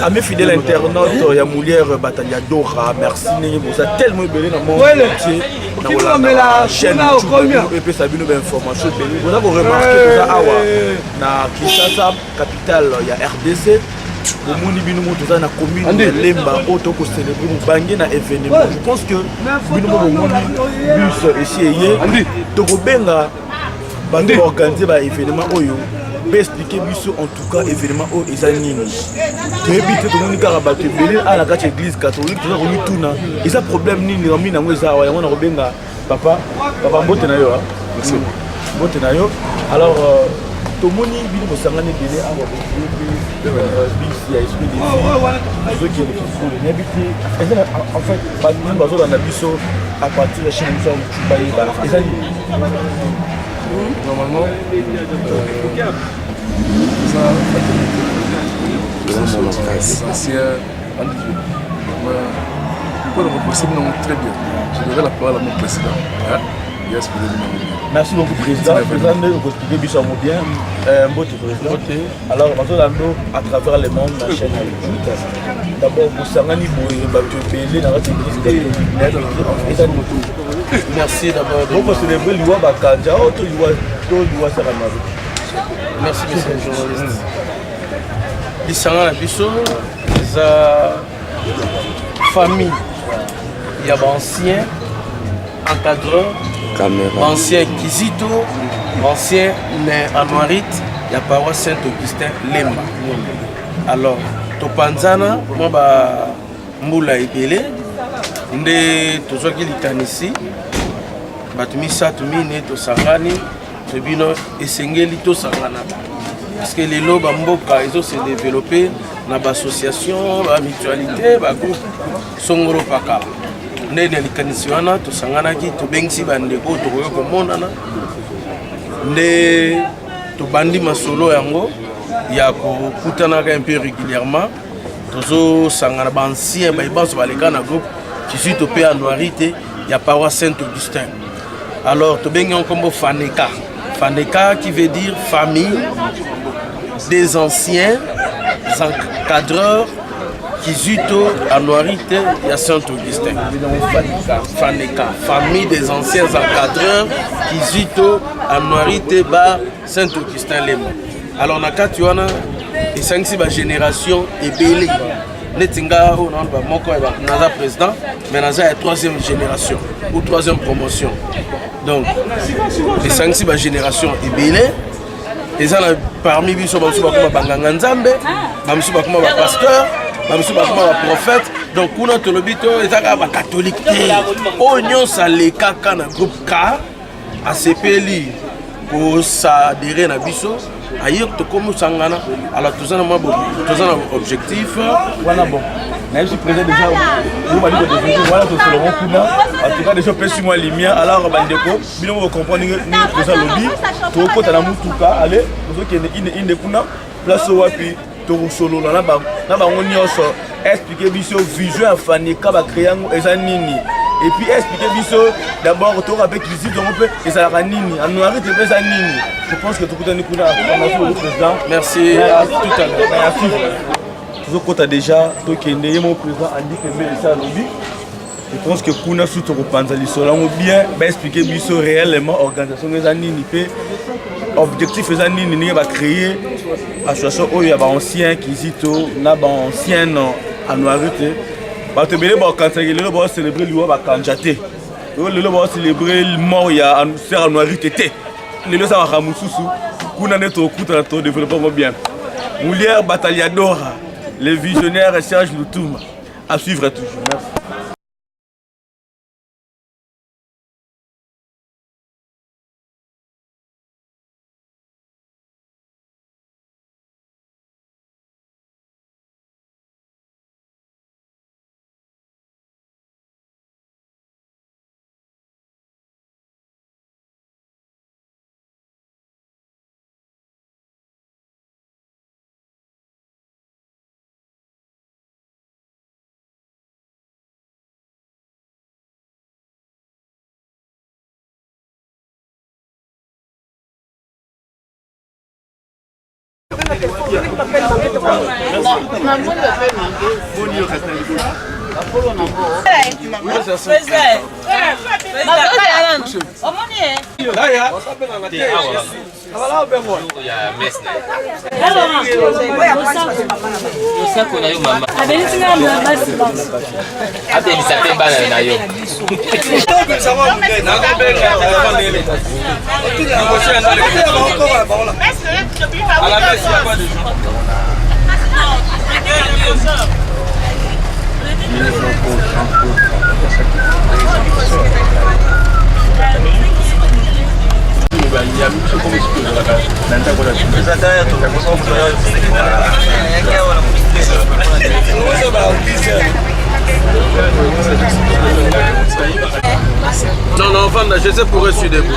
à mes fidèles internautes, il y a Moulière Batalia Dora, merci, vous avez tellement belé dans mon métier, dans la chaîne YouTube, et puis ça a une information. Vous avez remarqué que ça, na Kinshasa, capitale, il y a RDC. Bomoni bino moto za na commune de Lemba auto ko célébrer mo bangé na événement. Je pense que bino mo bomoni bus ici hier to ko benga bande organiser ba événement oyo ba expliquer biso en tout cas événement o ezanini. To ebite to moni kara ba te belé à la gâche église catholique to ko mi tuna. Eza problème nini ngami na ngweza wa yango na ko benga papa mbote na yo. Merci. Mbote na yo. Alors tout le monde est venu délai à en fait, à partir de chez nous, normalement, très bien. Je donnerai la parole à mon président. Merci beaucoup, président. Président, vous expliquez bien. Alors, à travers le monde, la chaîne YouTube. D'abord, vous savez, merci d'abord. Vous célébrez l'Iwa Bakanja, merci, monsieur le journaliste. L'Issanga Bisso, la famille, il y a ancien encadreur. Ancien Kizito, ancien Anuarit, il y a paroisse Saint-Augustin Lemba. Alors, Topanzana, moi, Moula Ebele, Nde Tozoki Litanisi, Batumisa Tumine, Tosangani, Tobino Esengeli Tosangana. Parce que les lots Bamboka, ils ont se développé dans l'association, la mutualité, le groupe Songoro Paka. Ndé likanisi wana tosanganaki tobengisi bandeko tokoyo komonana ndé tobandi masolo yango ya kokutanaka un peu régulièrement tozo sangana bancien bayibanso baleka na groupe qui topé à Noirité ya paroisse Saint-Augustin. Alors tobengi nkombo Faneka. Faneka qui veut dire famille des anciens encadreurs Kizito à Noirité et à Saint-Augustin. Faneka, famille des anciens encadreurs Kizito à Noirité bas Saint-Augustin Lema. Alors na katuana et 5-6 génération et belé. Netinga on a moko naza président mais naza la 3e génération ou 3e promotion. Donc les 5-6 génération et belé. Et ça parmi eux sont comme banganga nzambe, bamsu comme pasteur. Je prophète, donc on a tout le bito, les catholiques, oignon saleka kana groupe K, ACPLI pour s'adhérer à biso, ailleurs tout comme sangana, alors tout ça un objectif. Voilà bon. Je suis présent déjà, vous m'avez dit que voilà tout le monde kuna, en tout cas déjà perçu moi lumière, alors bandeko, bien vous comprenez nous présent lobby, tout le côté la mutuka, allez, vous qui est une kuna, place au wapi. Solo na bango nyonso expliquer biso vision Faneka ba créer eza nini et puis expliquer biso d'abord to avec visite donc peut eza la nini en noir te eza nini. Je pense que tout le monde est président. Merci à tout à l'heure. Merci. Tout côté déjà to kende mon président Andy Kembe ça lobby. Je pense que kuna sous to repanza lisolo bien expliquer biso réellement organisation eza nini pe objectif eza nini ni ba créer association oyo ya ba ancien Kizito na ba ancien Anuarité ba te belé ba kantsaki lelo ba célébrer liwa ba kanjate lelo ba célébrer mort ya Sœur Anuarité te lelo ça ba mususu kuna neto kuta to développement bien Moulière Batalia Dora les visionnaires Serge Loutouma à suivre toujours. Merci. Non, non, enfin, je sais pour reçu des bouts.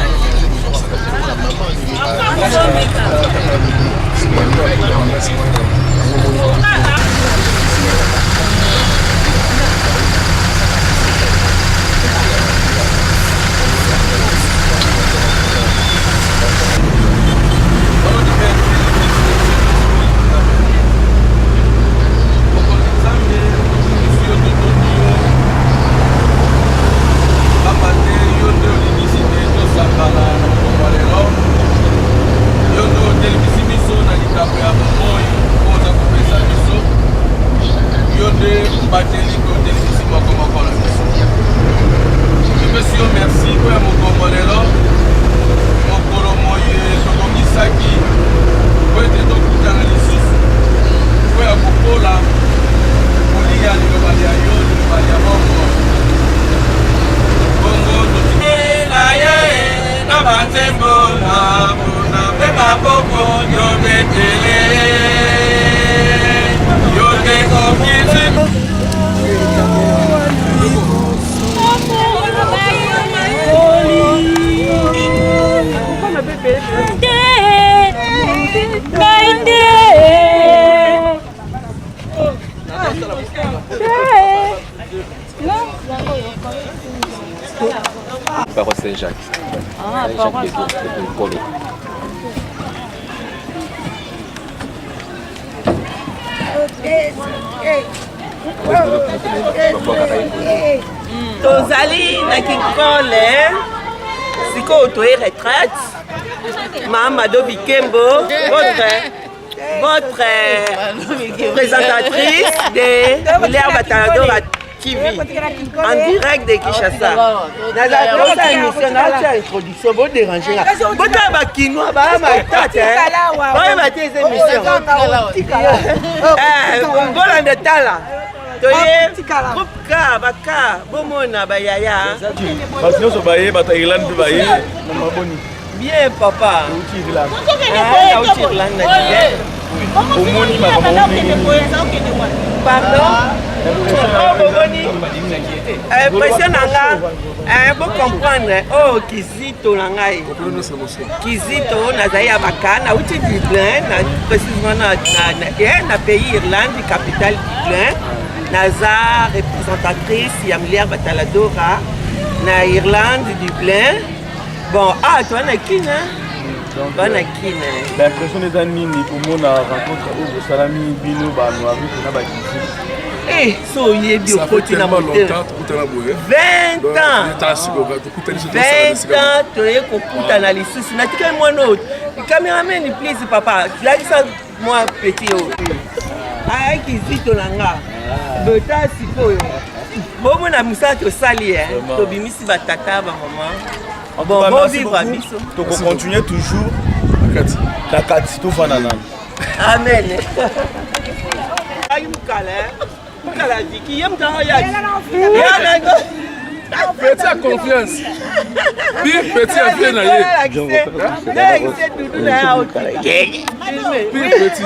Paroisse Saint-Jacques. Ah, paroisse. tozali na Kinkole sikoyo toye retraite Mama Dobi Kembo, votre présentatrice de Hilaire Batalador TV en direct de Kinshasa. Dans la émission, introduction, vous dérangez là. Vous avez un Kinois, vous avez un tête, vous avez des émissions. Vous avez un tala. Groupe K, Baka, Bomona, Bayaya. Bien, papa. Pardon? Impression nanga, vous comprendre. Oh, Kizito nangai. Kizito nazaya bakana, uti Dublin, précisément na pays Irlande, capitale Dublin. Naza représentatrice Hilaire Batalador na Irlande, Dublin. Bon, toi na qui l'impression des amis pour mon rencontre au Salami Bino Banoari pour la eh, so y est bio côté na moteur. 20 ans. 20 ans, tu es kokuta na lisusu. Na tika mwana autre. Cameraman please papa. Là ça moi petit oh. Ai Kizito nanga. Bota sikoyo. Bomo na musato sali to bimisi batata ba maman. Bon, bon vivre à Bisso. Donc on continue toujours la Kati, tout fanana. Amen. Aïe Moukala, Moukala dit qui aime dans la petit à confiance. Pire petit à bien naïe. Pire petit.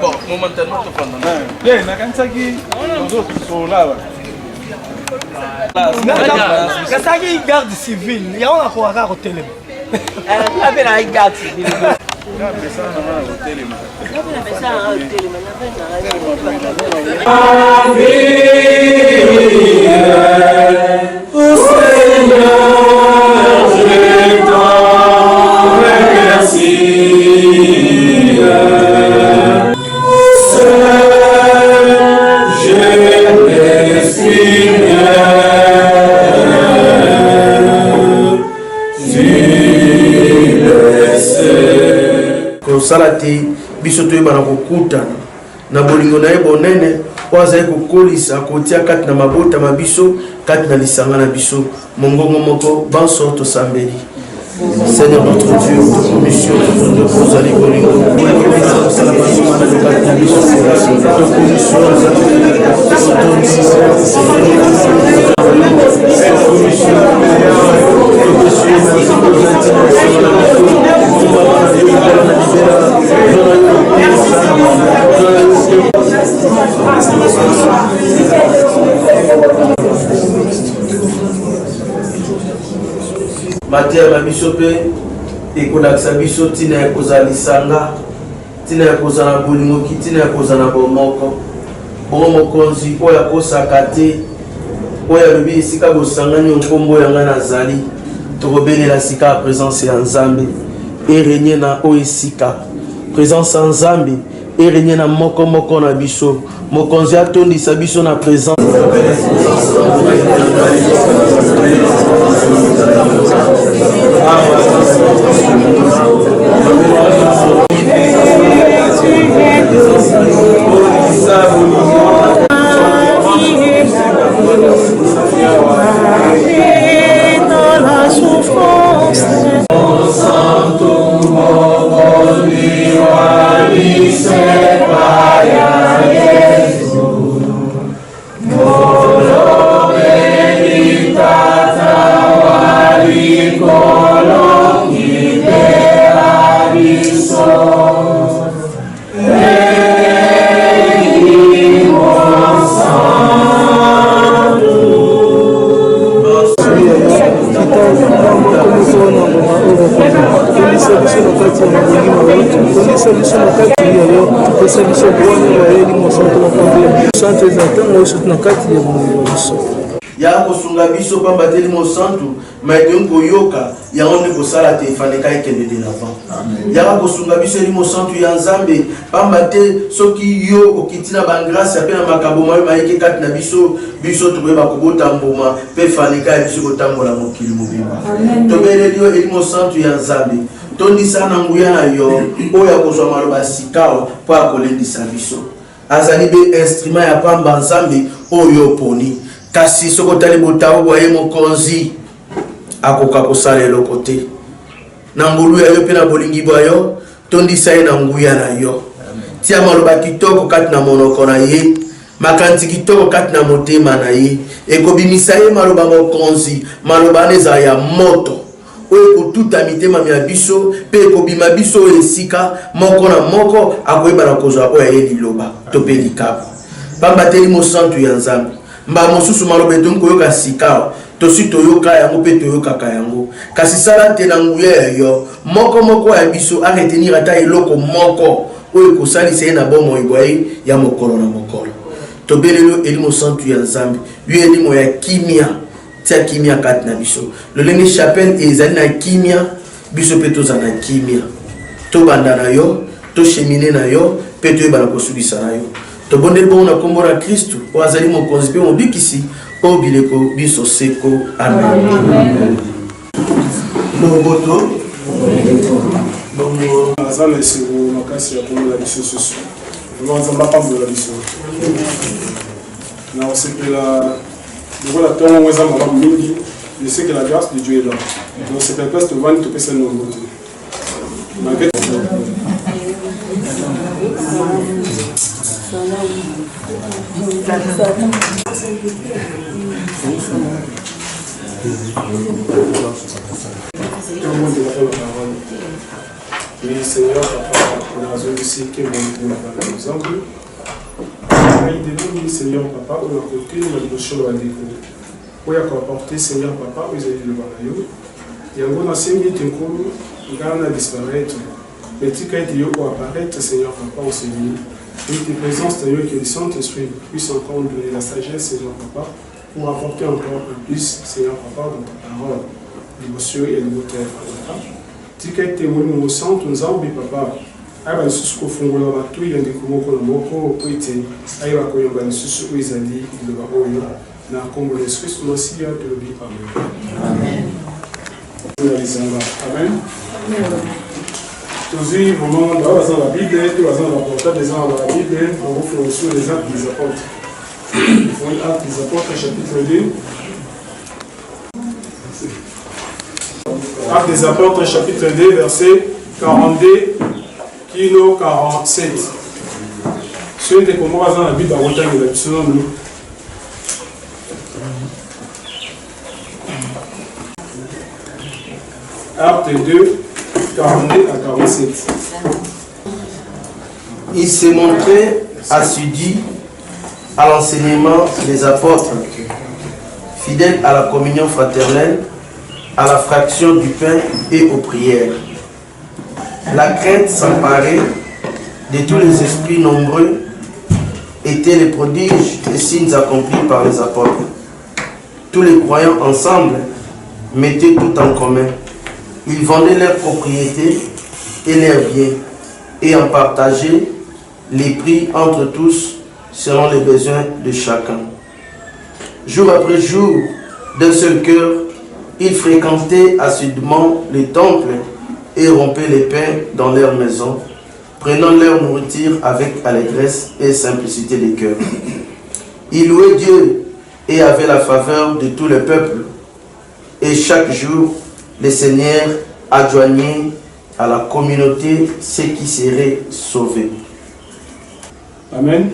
Bon, momentanément, tu prends. Bien, nakanisaki ozosola kasaki garde civile yango nakokaka kotelema ape na garde civile kosala te biso toyebana kokutana na bolingo na ye bonene oyo azali kokolisa kotia kati na mabota ma biso kati na lisanga na biso mongongo moko banso tosambeli. Seigneur notre Dieu, commission de Rosali Bolingo, matière na biso pe ekolakisa biso tina ya kozala lisanga, tina ya kozala bolingo, tina ya kozala bomoko bongo mokonzi oyo akosaka te oyo alobi esika bosangani nkombo yanga nazali tokobelela sika ya présence ya nzambe erenye na oyo esika présence ya nzambe erenye na moko moko na biso mokonzi atondisa biso na présence ya kosunga biso pamba teli mosantu maitoni koyoka yango nde kosala te efandeka ekende de l'avant ya kosunga biso eli mosantu ya nzambe pamba te soki yo okiti na bangrâce ape na makambo mayo mayeke kati na biso biso tokoyeba kobota mbuma mpe efandeka ya biso kotambola mokili mobimba tobeleli yo eli mosantu ya nzambe tondisa na nguya na yo oyo akozwa maloba sikawa mpo akolendisa biso azali be instrument ya pamba nzambe oyo poni kasi soko tali botao bwa ye mokonzi akoka kosala eloko te na ngulu ya yo mpe na bolingi bwa yo tondisa ye na nguya na yo tia maloba kitoko kati na monoko na ye makanisi kitoko kati na motema na ye ekobimisa ye maloba mokonzi maloba wana ezala ya moto oyo kotuta mitema ya biso mpe ekobima biso oyo esika moko na moko akoyebana kozwa oyo aye liloba to mpe likabo pamba teli mosantu ya nzambe mba mosusu maloba etoni koyoka sikawa tosi toyoka yango mpe toyokaka yango kasi sala te na nguya ya yo moko moko ya biso aretenir ata eloko moko oyo ekosalisa ye na bomoi bwa ye ya mokolo na mokolo tobelelo elimo santu ya nzambe yo elimo ya kimia tia kimia kati na biso lolenge chapelle ezali na kimia biso mpe tozala na kimia tobanda na yo tochemine na yo mpe toyebana kosukisa na yo tobondeli bongo na kombo na kristu oyo azali mokonzi mpe mobikisi oyo bileko biso seko amen loboto aza na esengo makasi ya komela biso susu nzambe apambola biso na osepela lokola ntongo ngo eza malamu mingi je sais que la grâce de Dieu est là donc sepela place tovandi topesa nongo te malgré Oui, Seigneur, papa, on a besoin de ce que vous m'avez nous envoyé. Seigneur, papa, on a côté, on a dévotion à l'école. On a apporté, Seigneur, papa, vous avez le balayo. Et on a 5 minutes, on a disparaître. Mais tu as dit pour apparaître, Seigneur, papa, on s'est mis. Et tes présences, Seigneur, que le Saint-Esprit puisse encore nous donner la sagesse, Seigneur, papa, pour apporter encore plus, Seigneur, papa, dans ta parole, l'émotion et le moteur, papa. Tu as été témoin au centre, nous avons, papa. Aba nisusu kufungula watu ya ndikumoko na moko kwite aiba koyomba nisusu izali iloba oyo na kombo ya Yesu Kristo Masia tulobi amen. Amen. Toujours moment on va dans la Bible, tu vas dans la portable des gens dans la Bible, on va faire aussi les actes des apôtres. Il faut les actes des apôtres chapitre 2. Actes des apôtres chapitre 2 verset 42 kilo 47. Ceux qui commencent dans la Bible à retenir l'élection, nous. Acte 2, 42 à 47. Il s'est montré assidu à l'enseignement des apôtres, fidèle à la communion fraternelle, à la fraction du pain et aux prières. La crainte s'emparait de tous les esprits nombreux, étaient les prodiges et signes accomplis par les apôtres. Tous les croyants ensemble mettaient tout en commun. Ils vendaient leurs propriétés et leurs biens et en partageaient les prix entre tous selon les besoins de chacun. Jour après jour, d'un seul cœur, ils fréquentaient assidûment les temples et rompaient les pains dans leur maison, prenant leur nourriture avec allégresse et simplicité de cœur. Ils louaient Dieu et avaient la faveur de tout le peuple. Et chaque jour, le Seigneur adjoignait à la communauté ceux qui seraient sauvés. Amen.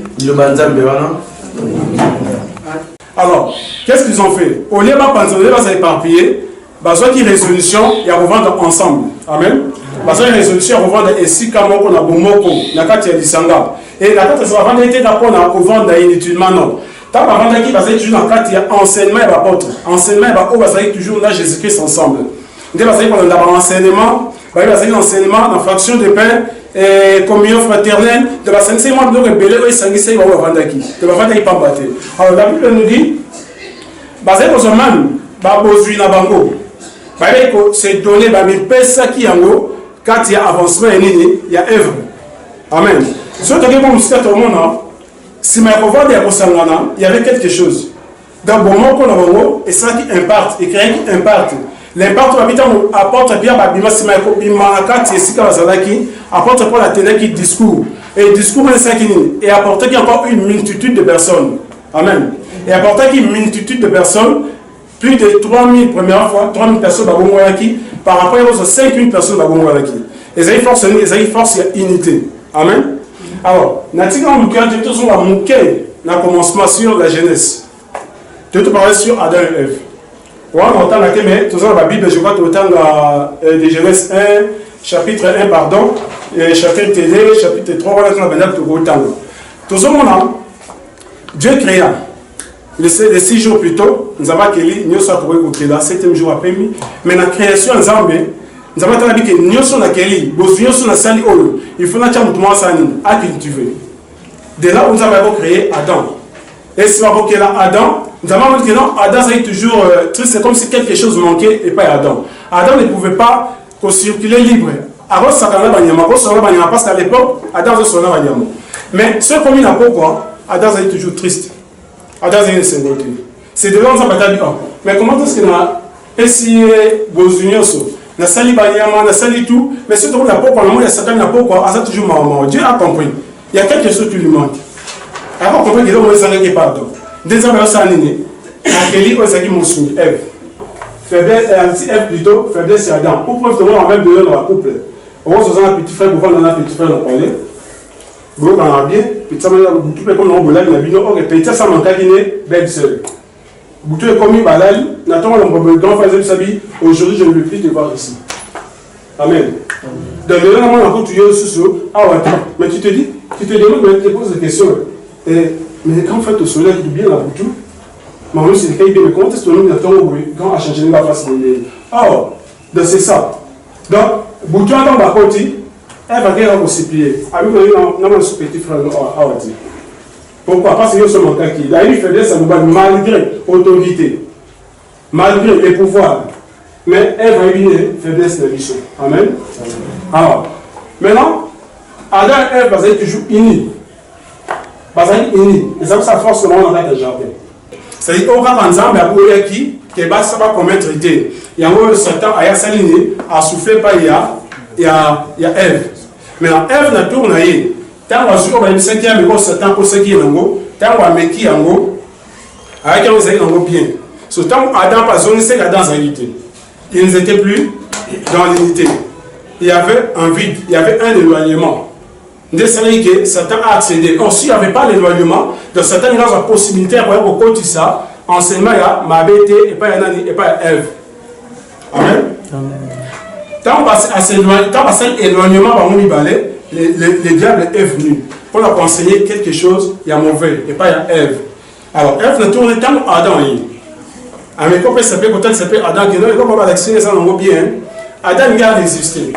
Alors, qu'est-ce qu'ils ont fait? Au lieu de s'éparpiller, ils ont une résolution et à revendre ensemble. Amen. Ils ont une résolution à revendre ici comme on a bomoko, na kati ya disanga. Et la kati ça va vendre été d'accord na revendre inutilement non. Tant va vendre qui va être toujours dans kati ya enseignement et apôtre. Enseignement et apôtre va être toujours là Jésus-Christ ensemble. Dès va être dans l'enseignement, va être enseignement en fraction de pain et communion fraternelle, de la enseignement de rebelle et sanguisé va vendre qui. De va vendre qui pas battre. Alors la Bible nous dit basé sur ce même ba bozui na bango. C'est donné par mes pères qui yango quand il y a avancement et il y a œuvre. Amen. Ce que je veux dire au monde, si ma pauvre il y avait quelque chose. Dans le moment qu'on a bango et ça qui impacte et créer qui impacte. L'impact apporte bien babima si ma copine manakati et si kawazalaki apporte pour la télé qui discours et discours et apporte qui encore une multitude de personnes. Amen. Et apporte qui une multitude de personnes. Plus de 3000 premières fois, 3000 personnes par rapport aux 5000 personnes et ça y force unité. Amen. Alors, nous avons un commencement sur la jeunesse. Tu te parles sur Adam et Ève. On entend la Bible, je crois que tu entends de Genèse 1, chapitre 1, pardon, et chapitre 2, chapitre 3, on entend. Dieu créa. Les 6 jours plus tôt, nous avons accueilli, nous avons accueilli le 7e jour après midi. Mais la création, nous avons accueilli que nous avons accueilli, il faut que nous à cultiver. De là, nous avons créé Adam. Et si nous avons créé Adam, nous avons dit que non, Adam, c'est toujours triste, c'est comme si quelque chose manquait et pas Adam. Adam ne pouvait pas circuler libre. Avant, ça parce qu'à l'époque, Adam se mais ce qu'on n'a pas quoi, Adam, c'est toujours triste. C'est de là qu'on s'appelle dit, mais comment est-ce qu'on a essayé vos unions, on a sali Banyama, on a sali tout, mais si on n'a pas quoi, on n'a pas quoi, ça toujours maman. Dieu a compris. Il y a quelque chose qui lui manque. Alors, on comprend qu'il y a des gens qui parlent. Des gens qui sont nés, Akeli, on s'est dit, Moussou, Ève. Faiblesse, Ève plutôt, faiblesse, c'est Adam. Pour preuve, on a même besoin dans la couple. On va se faire un petit frère, pour voir un petit frère, on parler. Vous avez bien, puis ça m'a dit que comme on a dit, on a dit que ça m'a dit belle seule. Vous avez commis balal, n'attendons le grand frère de Sabi, aujourd'hui je ne veux plus te voir ici. Amen. Donc maintenant, tu es sous mais tu te dis, tu te demandes, mais tu te poses des questions. Mais quand on fait au soleil, il est bien la boutou. Mais c'est le cas, mais comment est-ce que nous avons quand on a changé la face de oh, donc c'est ça. Donc, boutou dans la côté, elle va dire qu'on s'est plié. Avec nous, on a un petit frère à dire. Pourquoi? Parce que nous sommes en cas qui. Il y a une faiblesse à nous malgré l'autorité, malgré les pouvoirs. Mais elle va une faiblesse de l'issue. Amen. Alors, maintenant, Adam et Ève sont toujours unis. Et ça ça force seulement dans le jardin. C'est-à-dire qu'on va ensemble à bouler qui va savoir comment traiter. Il y a un Satan à s'aligner, à souffler par il y a Ève. Maintenant, Ève n'a tourné. Tant qu'on a une cinquième, mais Satan pour ce qui est en haut, tant qu'on a mis qui en haut, avec un zéro en haut bien. Ce temps Adam pas zone, c'est Adam en réalité. Ils n'étaient plus dans l'unité. Il y avait un vide, il y avait un éloignement. C'est que Satan a accédé. Or, s'il n'y avait pas l'éloignement, de Satan il a la possibilité pour côté ça, enseignement il y a Mabété et pas Yanani et pas Ève. Amen. Tant que cet éloignement va nous libérer, le diable est venu pour leur conseiller quelque chose, il y a mauvais et pas il y a Ève. Alors, Ève ne tourne tant Adam. Mais quand elle s'appelle Adam, qui va l'accès, ça n'en vaut bien. Adam il a résisté.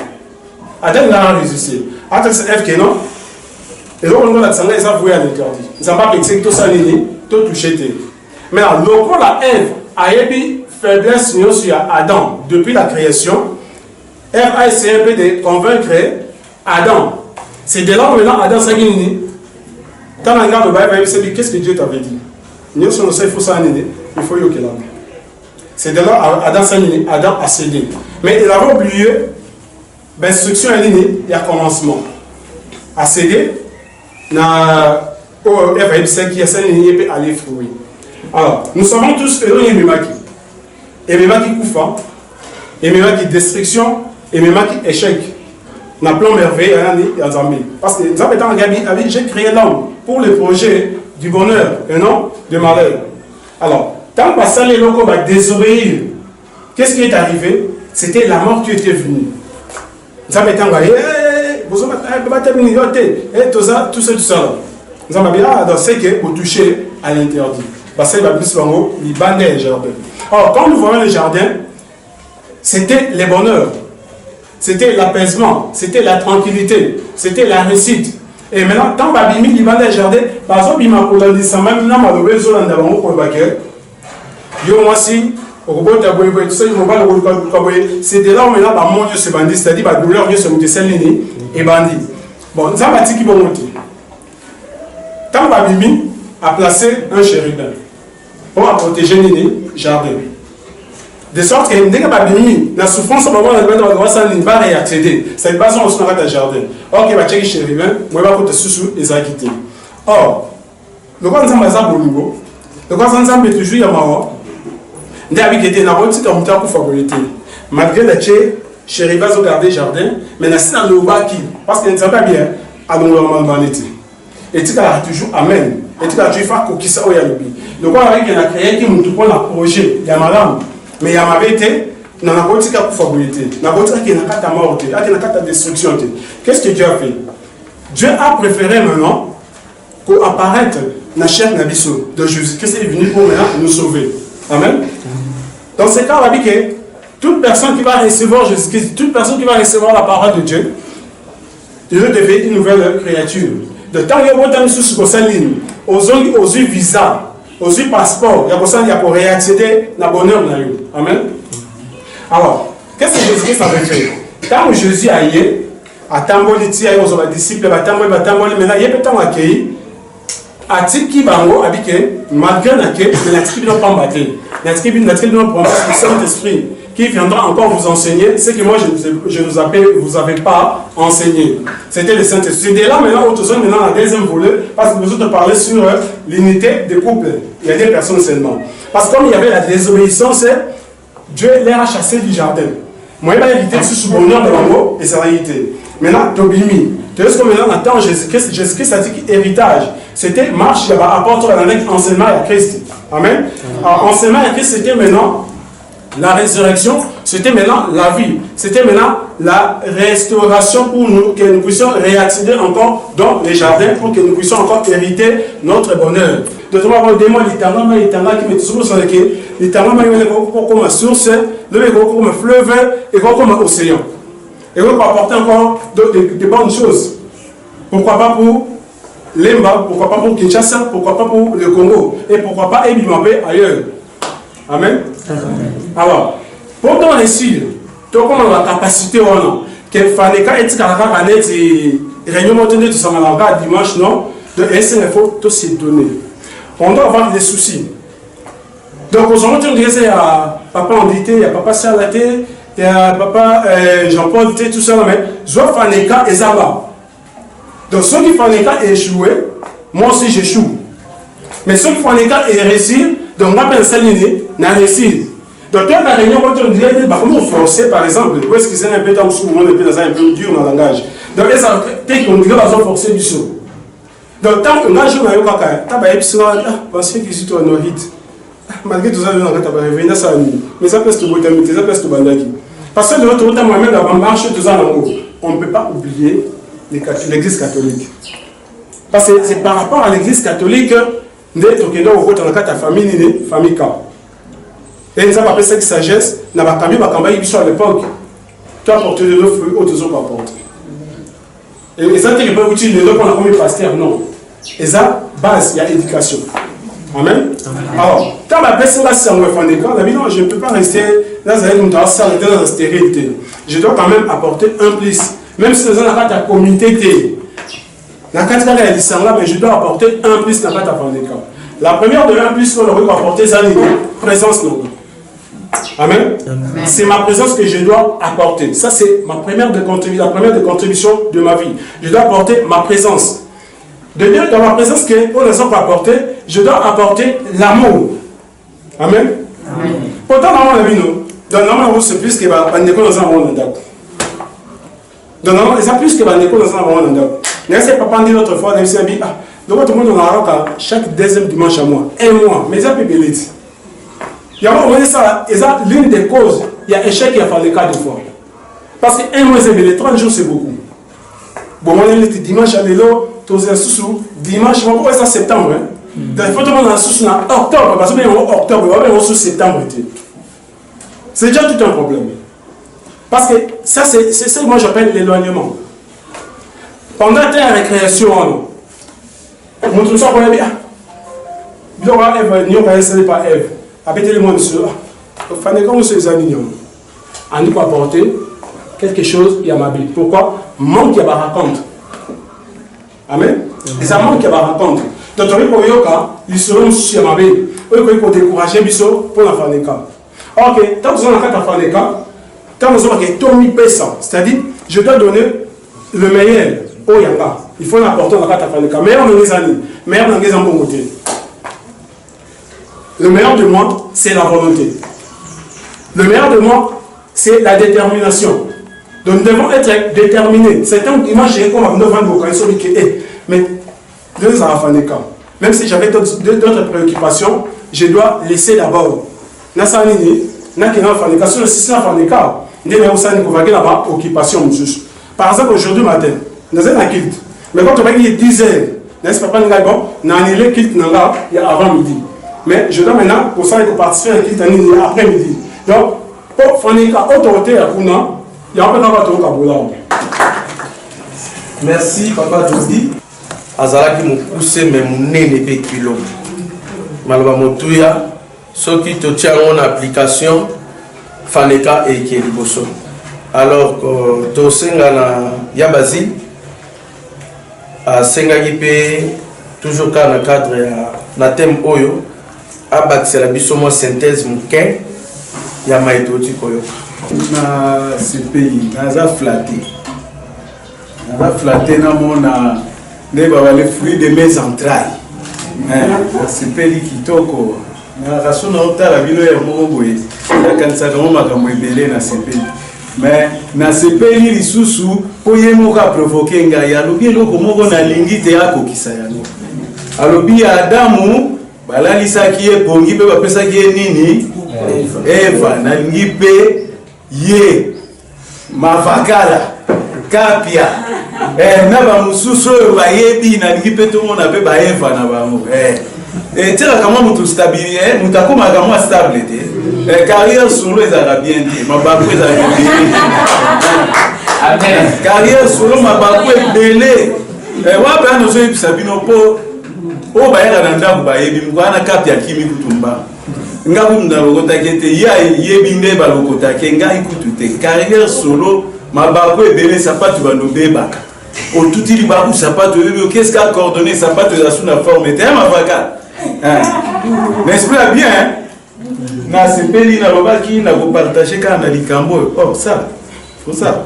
Adam il a résisté. Attends, c'est Ève qui est non. Et donc, on va l'accéder, ils ont voué à l'interdit. Ils n'ont pas pensé que tout ça n'est tout touché. Mais alors, quand la Ève a eu faiblesse sur Adam depuis la création, Ève a essayé un peu de convaincre Adam. C'est de là où maintenant Adam s'est guéri. Quand on regarde le Bible, il s'est dit qu'est-ce que Dieu t'avait dit. Nous sommes il faut ça, il faut y aller. C'est de là Adam s'est guéri, Adam a cédé. Mais il avait oublié l'instruction est lignée, il y a commencement. À céder, Ève a dit qu'il y a ça, il peut aller fruit. Alors, nous savons tous que il y a Mimaki. Et Mimaki Koufa, et Mimaki destruction, et Mimaki échec. Dans le plan merveilleux, il y a Zambie. Parce que Zambie est en Gabi, j'ai créé l'homme pour le projet du bonheur et non du malheur. Alors, tant que ça les locaux va désobéir, qu'est-ce qui est arrivé? C'était la mort qui était venue. Zambie est en Gabi, vous avez terminé, tout ça. Zambie a dit, c'est que vous touchez à l'interdit. Parce que il bandait le jardin. Or, quand nous voyons le jardin, c'était le bonheur. C'était l'apaisement, c'était la tranquillité, c'était la réussite. Et maintenant, tant que il va dans le jardin, par exemple, il m'a dit ça même, il m'a dit c'est de là où maintenant, mon Dieu se bandit, c'est-à-dire que la douleur, Dieu se monte et bandit. Bon, ça m'a dit qu'il va monter. Tant que Bimi a placé un chérubin pour protéger le jardin. De sorte que dès que la souffrance au moment où on va réaccéder, c'est une base où on a un jardin. Or, il va checker chez lui, on va côté sous les acquittés. Or, le roi Nzamba a Bolungo, le roi Nzamba est toujours Yamawa. Dès qu'il était dans le titre, on a favorité. Malgré la chérie va regarder le jardin, mais c'est dans le bas qui, parce qu'il ne sait pas bien, à normalement et tu as toujours Amen. Et tu as toujours fait qu'il soit au Yalubi. Le roi a créé qui nous prend le projet, il y a madame. Mais il y a ma vérité, il y a une favorité, il y a une mort, il y a une destruction. Qu'est-ce que Dieu a fait? Dieu a préféré maintenant qu'apparaître la chair de Jésus-Christ est venu pour maintenant nous sauver. Amen. Dans ce cas, on va dire que toute personne qui va recevoir Jésus-Christ, toute personne qui va recevoir la parole de Dieu, Dieu devient une nouvelle créature. De temps que vous avez sur cette ligne, aux yeux visa, aux yeux passeport, il y a personne qui a pour réaccéder à bonheur. Amen. Alors, qu'est-ce que Jésus-Christ avait fait? Quand Jésus a eu, à Tamboli, il y a des disciples, à Tamboli, maintenant, il y a des temps accueillis. À Tiki Bango, malgré laquelle, il y a des gens qui n'ont pas battu. Il y a des gens qui n'ont pas battu le Saint-Esprit qui viendra encore vous enseigner ce que moi je vous avais pas enseigné. C'était le Saint-Esprit. C'est là maintenant, maintenant, la deuxième volet, parce que nous autres parler sur l'unité des couples. Il y a des personnes seulement. Parce que comme il y avait la désobéissance, Dieu les a chassés du jardin. Moi, il m'a invité sur ce bonheur de l'ango et sa réalité. Maintenant, Tobimi. Tu vois ce que maintenant, on attend Jésus-Christ. Jésus-Christ a dit héritage. C'était marche, apporte l'enseignement à Christ. Amen. Alors, enseignement à Christ, c'était maintenant La résurrection, c'était maintenant la vie. C'était maintenant la restauration pour nous, que nous puissions réaccéder encore dans les jardins, pour que nous puissions encore hériter notre bonheur. D'autrement, on demande l'éternel qui met toujours sur le quai. L'éternel qui met comme source, le comme fleuve et comme océan. Et on peut apporter encore de bonnes choses. Pourquoi pas pour Lemba, pourquoi pas pour Kinshasa, pourquoi pas pour le Congo, et pourquoi pas Ebimabé ailleurs. Amen. Alors, pour nous réussir, tout comme on a la capacité, on a que Faneka et Tikaraka réunion montagne de Samalanga dimanche, non, de SNFO, tout se donner. On doit avoir des soucis. Donc, aujourd'hui, on dirait qu'il y a papa Andité, il y a papa Salaté, il y a papa Jean-Paul, tout ça, mais Zoa Faneka et Zaba. Donc, ceux qui Faneka échoué, moi aussi j'échoue. Mais ceux qui Faneka est réussi, donc moi, je suis n'a réussi. Donc, quand la réunion, on dirait que forcer, par exemple, où est-ce qu'ils sont un peu dans un peu dur dans le langage. Donc, dès qu'on dirait qu'ils ont forcé du saut. Donc, tant que moi, je suis un peu comme ça, parce que je suis un peu malgré tout ça, je vais revenir à ça. Mais ça peut se trouver, ça peut se trouver. Parce que de l'autre côté, moi-même, la marche, tout ça, on ne peut pas oublier l'église catholique. Parce que c'est par rapport à l'église catholique que ta famille, famille. Et ils ont appelé ça sagesse, n'a pas cambié, à l'époque. Tu as apporté de l'eau, autres ont pas apporté. Et ça, tu ne peux pas utiliser de l'eau pour la première pasteur, non. Et ça, base, il y a éducation. Amen. Alors, quand la personne là, c'est un enfant, la vie, non, je ne peux pas rester dans la stérilité. Je dois quand même apporter un plus. Même si c'est dans la communauté, mais je dois apporter un plus dans la famille. La première de un plus, on doit apporter sa présence. Amen. C'est ma présence que je dois apporter. Ça, c'est ma première de contribution, la première de contribution de ma vie. Je dois apporter ma présence. De dire dans ma présence que pour les autres apporter, je dois apporter l'amour. Amen. Pourtant, dans la vie, nous, dans l'amour, c'est plus que dans un monde d'accord. Donc, c'est plus que dans un monde d'accord. Mais c'est pas pendant l'autre fois, on a dit, donc tout le monde a chaque deuxième dimanche à moi, un mois, mais ça peut être l'élite. Il y a ça, et ça, l'une des causes, il y a échec qui a fallu 4 fois. Parce que un mois, c'est 30 jours, c'est beaucoup. Bon, on est dimanche à l'élo, dimanche, pourquoi c'est septembre? Il faut que on a sous octobre, parce que octobre, on va sous septembre. C'est déjà tout un problème. Parce que ça, c'est ce que moi j'appelle l'éloignement. Pendant la récréation, on trouve ça pour les biens. Il y aura Eve, il n'y aura pas Eve. Habitez le monde sur. Il fallait comme ces amis. On doit apporter quelque chose qui a ma vie. Pourquoi? Manque qui a raconte. Amen. Et ça manque qui a raconte. Donc, ils seront sur ma vie. Il faut décourager pour la Faneka. Ok, tant que vous avez la Faneka, tant que vous avez Tommy Pessa, c'est-à-dire, je dois donner le meilleur au Yanga. Il faut l'apporter dans la Faneka. Meilleur dans les années, meilleur dans les bon côté. Le meilleur de moi, c'est la volonté. Le meilleur de moi, c'est la détermination. Donc nous devons être déterminés. C'est un dimanche, j'ai comme à 9 ans, mais deux ans même si j'avais d'autres préoccupations, je dois laisser d'abord. Par exemple, aujourd'hui matin, nous sommes en culte. Mais quand on va dire 10 heures, n'est-ce pas, on a annulé le culte avant midi. Mais je dois maintenant, pour ça, participer à un culte après-midi. Donc, pour faire autorité à Kuna, il y a un peu de merci, Papa Jodi. Azala qui m'a poussé, mais mon nez n'est pas kilo. Malba Motuya, ce qui te tient en application, Faneka et Kieliboso. Alors, to senga na Yabazi, à senga gipe, toujours dans le cadre na thème Oyo, abattre la bisomo synthèse mouquin, Yamaito Tikoyo. Na ce pays, naza flatté. Naza flatté na mona les fruits de mes entrailles. Ce pays qui toko. Na raso na ota la bilo ya moboye. La kanisa kama makambo ebele na ce pays. Mais na ce pays lisusu po yemo ka provoquer ngai alobi eloko moko na lingi te akokisa yango. Alobi Adamu balalisa ki ebongi pe bapesa ki nini Eva nalingi pe ye mavakala kapia na ba mususu bayebi nalingi pe to mona pe ba Eva na bango tira kama mutu stabilité mutakoma kama stable te carrière solo ezala bien te mabako ezala bien carrière solo mabako ebele wape anozo yebisa bino po o bayaka na ndambo bayebi mwana kapia kimi kutumba ngabu ndalokotake te ya yebi nde balokotake ngai kutu te carrière solo mabako ebele sapatu bandobebaka otutili baku sapatu ebele qu'est-ce qu'a coordonné sapatu za sous la forme te mavaka n'est-ce pas bien na sepeli na lobaki na ko partager kana likambo oh ça faut ça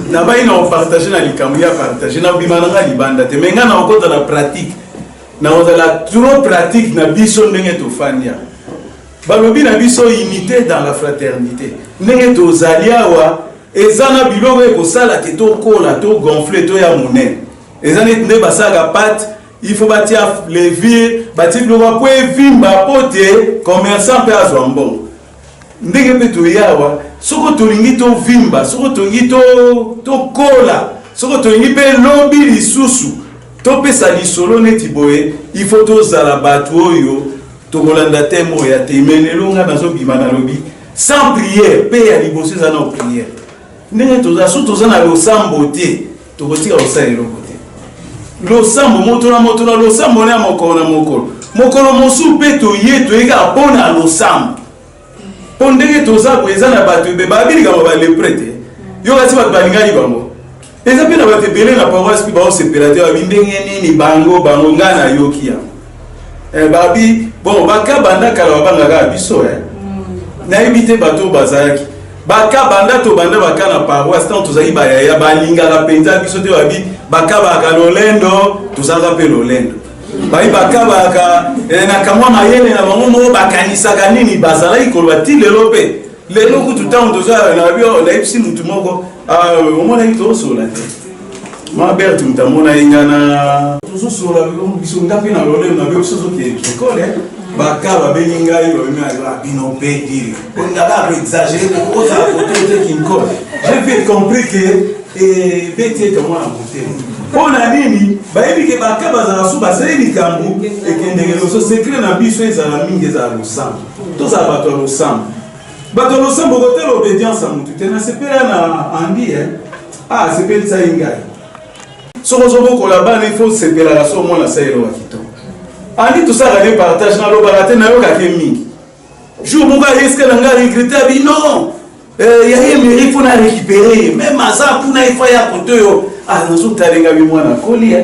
na ba ina ko partager na likambo ya partager na bimana nga libanda te menga na okota na pratique na ozala trop pratique na biso ndenge to fania balobi na biso unité dans la fraternité ndenge to zaliawa ezana biloko ekosala te to kola to gonfler to ya monene ezana nde basaka pâte il faut bâtir les villes bâtir le roi pour vimba pote commerçant pe azwa mbongo ndenge pe to yawa soko to lingi to vimba soko to lingi to kola soko to lingi pe lobi lisusu to pesa lisolo neti boye il faut to zala batu oyo to kolanda temo ya temenelo nga nazo bima na lobi sans prière pe ya liboso za na prière ndenge to za so to za na lo sambote to kotika osairo losambo motola losambo na mokolo mosu pe to ye to eka pona losambo pondenge to za ko ezana bato be babili kama ba le prêtre yo kasi ba balingali bango eza pe na ba tebele na paroisse pi ba o separateur ba bindenge nini bango ngana yokia babi bon baka banda kala banga ga biso na ibite bato bazaki baka banda to banda baka na paroisse tant to za iba ya balinga la penza biso te babi bakabaka lolendo tozanga pe lolendo bayi bakabaka na kamwa mayele na bango mo bakanisaka nini bazala ikolo ti lelo pe lelo kutu tango tozala na bio na ipsi mutu moko omona ito sola te ma bertu mtamona ingana tozo sola biso ngapi na lolendo na bio sozo ke ekole bakaba beninga yo me bino pe dire on a pas exagéré pour ça côté qui me j'ai fait compris que et bete comme on a monté on a nini bayebi ke bakaba za su baseli likambu ekendengelo so secret na biso ezala mingi za losambo to za bato losambo côté l'obédience à mutu te na sepela na andi sepeli sa ingai so ko kola bana il faut sepela la so mona sa elo wakito andi tout ça gagner partage na lo barate na yo ka ke mingi jour mo ga risque na nga regretter bi non il y a une mairie pour récupérer même ça pour na ifaya koto yo nous talenga bi mwana koli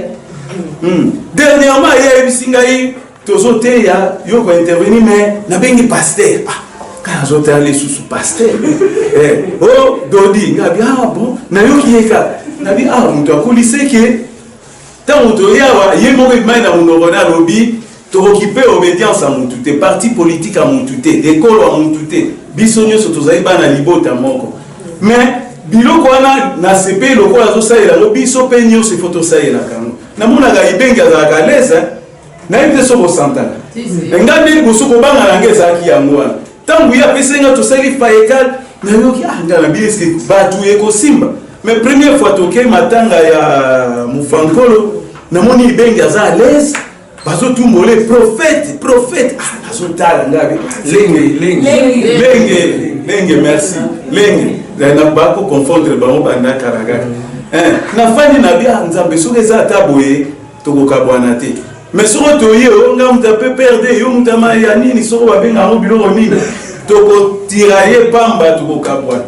dernièrement il y a bisingai tozo te ya yo ko intervenir mais na bengi pasteur quand zo tali sous pasteur oh dodi ngabi bon na yo kieka na bi muto akoli seke tant to yawa yemo ke mai na unobona lobi to occuper obédience à mutu te parti politique à mutu te école à mutu te bisonyo so tozai bana libota moko mais biloko wana na sepe loko azo saela lo biso pe nyo se photo saela kano na mona ga ibenga za kalesa na ite so bo santana ngande boso ko banga na ngeza ki ya mwana tangu ya pesenga to sali faekal na yoki ngana bileske batu eko simba mais première fois to ke matanga ya mufankolo na moni ibenga za les bazo tumbole prophète azo tala ngabe lenge merci lenge na bako confondre bango banda karaga na fani na bia nzambe soke za taboye tokoka bwana te mais soko toye nga muta pe perdre yo muta ma ya nini soko babenga ngo biloko nini toko tirailler pamba tokoka bwana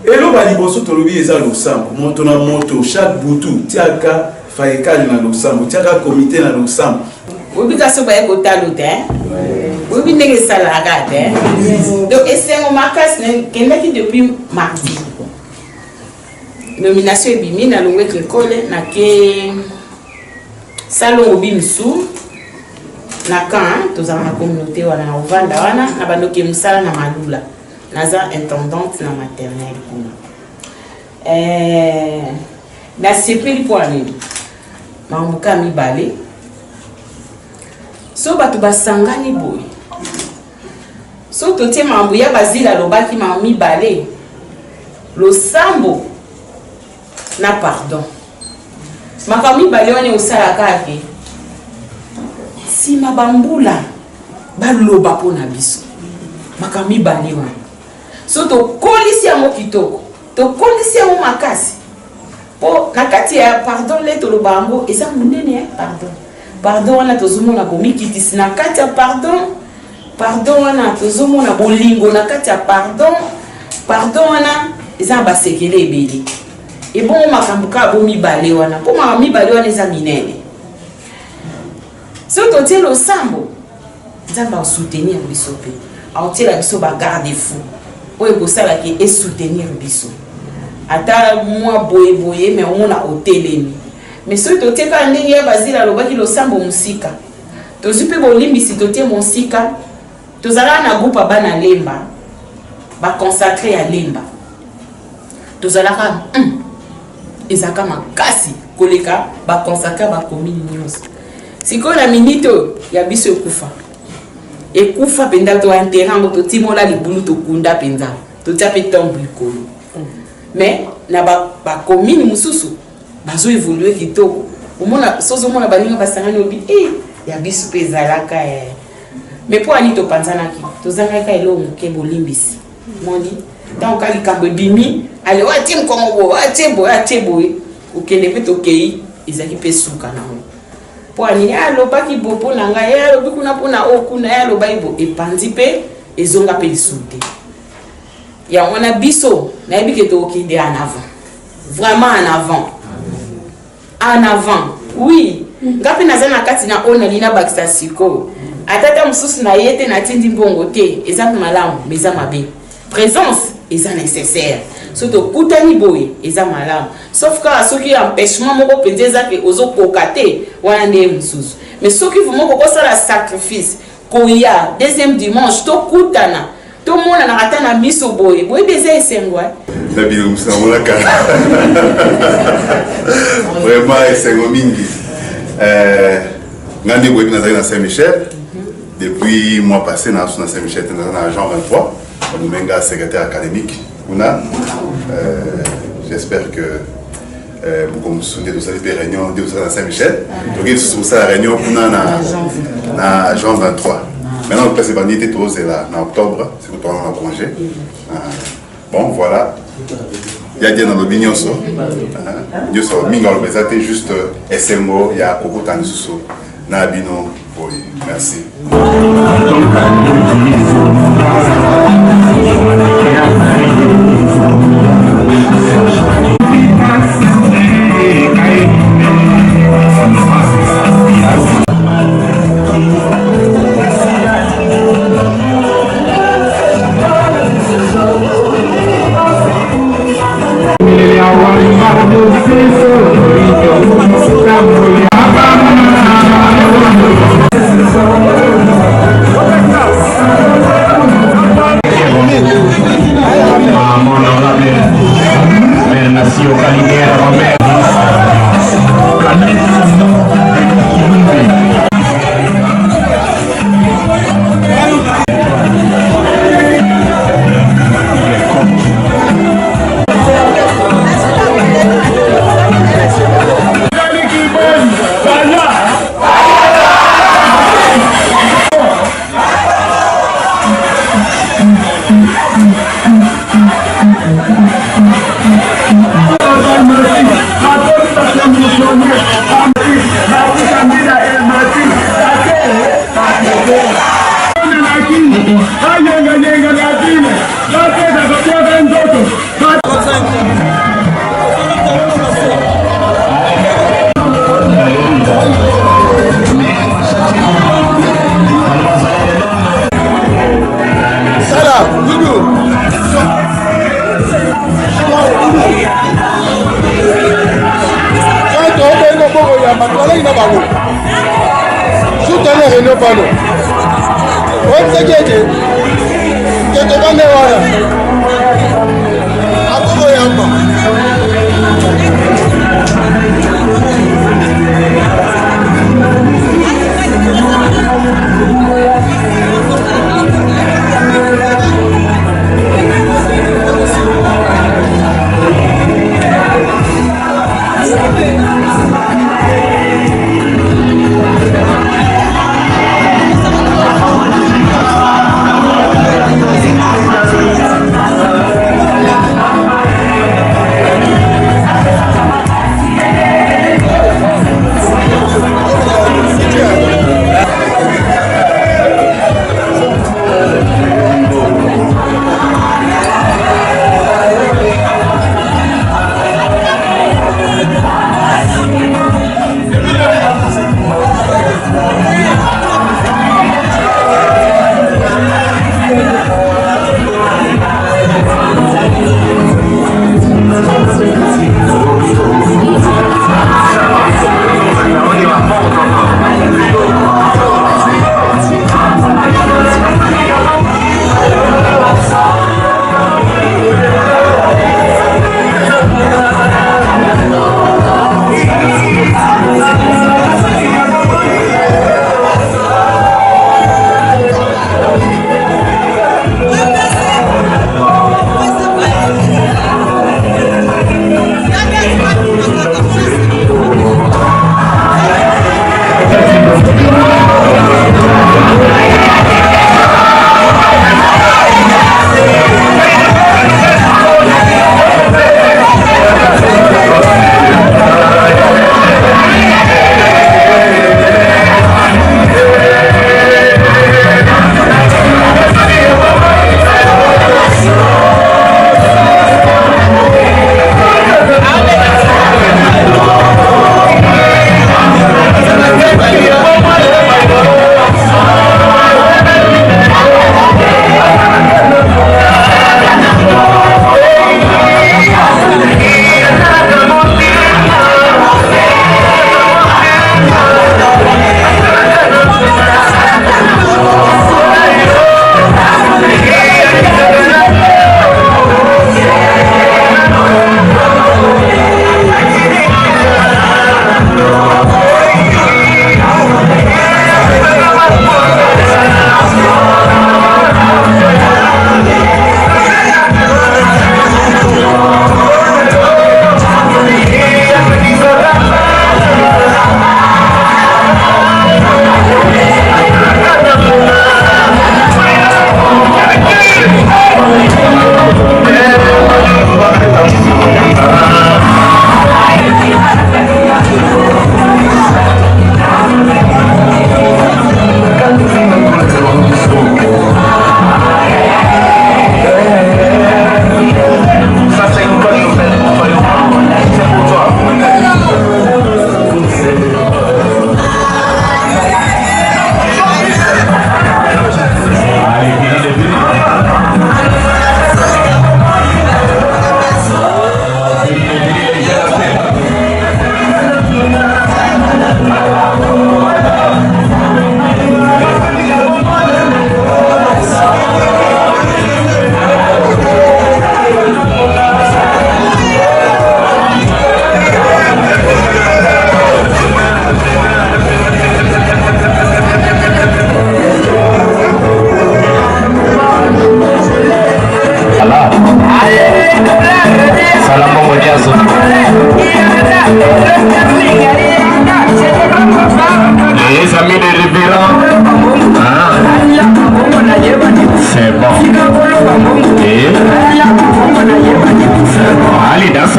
elo ba liboso tolobi eza losambo moto na moto chaque butu tiaka faekali na losambo tiaka comité na losambo Ubika so ba ko talo te. Ubi ndenge salaga te. Donc esengo makas kenda ki depuis mardi. Nomination ebimi na longwe kekole na ke salon obimsu na kan tozama na communauté wana na ovanda wana na bandoki musala na malula. Naza intendante na maternelle kuna. Na sepeli kwa nini. Mamuka mibale. So batu basangani boy so totie mambo ya bazila lobaki mami balé losambo na pardon makami balé wana osala kake sima bambula baloba pona biso makami balé wana so tokolisi yango kitoko tokolisi yango makasi po na kati ya pardon le toloba yango eza monene pardon wana tozomona bomikitisi na kati ya pardon wana tozomona bolingo na kati ya pardon wana eza basekele ebele ebongo makambo kaka bomibale wana mpo makambo mibale wana eza minene so totie losambo nzambe asoutenir biso mpe aotiela biso bagarde fou oyo ekosalaki esoutenir biso ata mwa boyeboye me omona otelemi mais soki totie kaka ndenge ya bazila alobaki losambo mosika tozwi mpe bolimbisi totie mosika tozalaka na groupe ya bana lemba baconsacre ya lemba tozalaka ezalaka makasi koleka baconsacre bakomini nyonso sikoyo na minute ya biso ekufa mpenza toenterre yango totimola libulu tokunda mpenza totia mpe temple likolo mais na bakomini mosusu bazoevolue kitoko omona sozomona baninga basangani obi ya biso mpe ezalaka mais mpo ani topanzanaki tozangaka eloko moke bolimbisi moni donc likambo ebimi ale watie mkongo boye atie boye okende mpe tokei ezalaki mpe suka nango mpo anini alobaki bo mpo na ngai alobi kuna mpona oyo kuna ye alobaki bo epandi mpe ezonga mpe lisusu te yango na biso nayebi ke tokokende en avant vraiment en avant oui nga mpe naza na kati na oyo nalina bakisa sikoyo atata mosusu na ye te natindi mbongo te eza mpe malamu mais eza mabe présence eza nécessaire so tokutani boye eza malamu sauf kaka soki empêchement moko mpenza eza ke ozokoka te wana nde mosusu mais soki vraimen kokosala sacrifice koya deuxième dimanche tokutana tomonana ata na miso boye boyebi eza esengo na bino mosamolaka vraiment esengo mingi nga nde boyebi nazali na Saint-Michel depuis mois passé na Saint-Michel naza na Jean 23 onomenga secrétaire académique kuna j'espère que beaucoup de tous les réunions de Saint-Michel donc ils sont ça la réunion kuna na Jean 23 maintenant le président était tous là en octobre c'est que on a congé bon voilà il y a des dans l'opinion ça Dieu soit minga le présenté juste SMO il y a beaucoup de sous na bino oui merci.